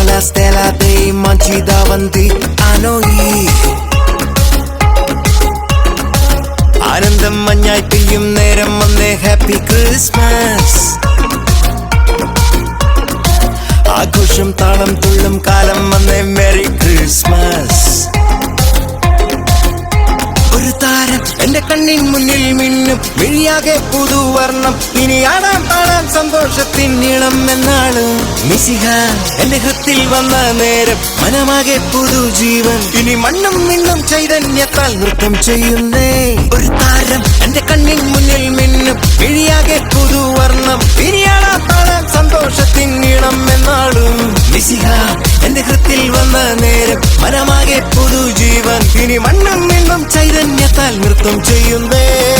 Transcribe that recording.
la stella dei manci davanti a noi. ആനന്ദം മഞ്ഞായി പെയ്യും നേരം വന്നേ ഹാപ്പി ക്രിസ്മസ്. ആഘോഷം താളം തുള്ളും കാലം വന്നേ മെറി ക്രിസ്മസ്. ഒരു താരം എന്റെ കണ്ണിൻ മുന്നിൽ മിന്നും മിഴിയാകെ പുതുവർണ്ണം. ഇനി ആടാം പാടാം സന്തോഷത്തിൻ നീളം എന്നാണ്. മിശിഹ എന്റെ ഹൃത്തിൽ വന്ന നേരം മനമാകെ പുതുജീവൻ. ഇനി മണ്ണും മിണ്ണും ചൈതന്യത്താൽ നൃത്തം ചെയ്യുന്നേ. ഒരു താരം എന്റെ കണ്ണിൻ മുന്നിൽ മിന്നും മിഴിയാകെ പുതുവർണ്ണം. ഇനി ആടാം പാടാം സന്തോഷത്തിൻ നീളം എന്നാളും. മിശിഹ എന്റെ ഹൃത്തിൽ വന്ന നേരം മനമാകെ പുതുജീവൻ. ഇനി മണ്ണും മിണ്ണും ചൈതന്യത്താൽ നൃത്തം ചെയ്യുന്നേ.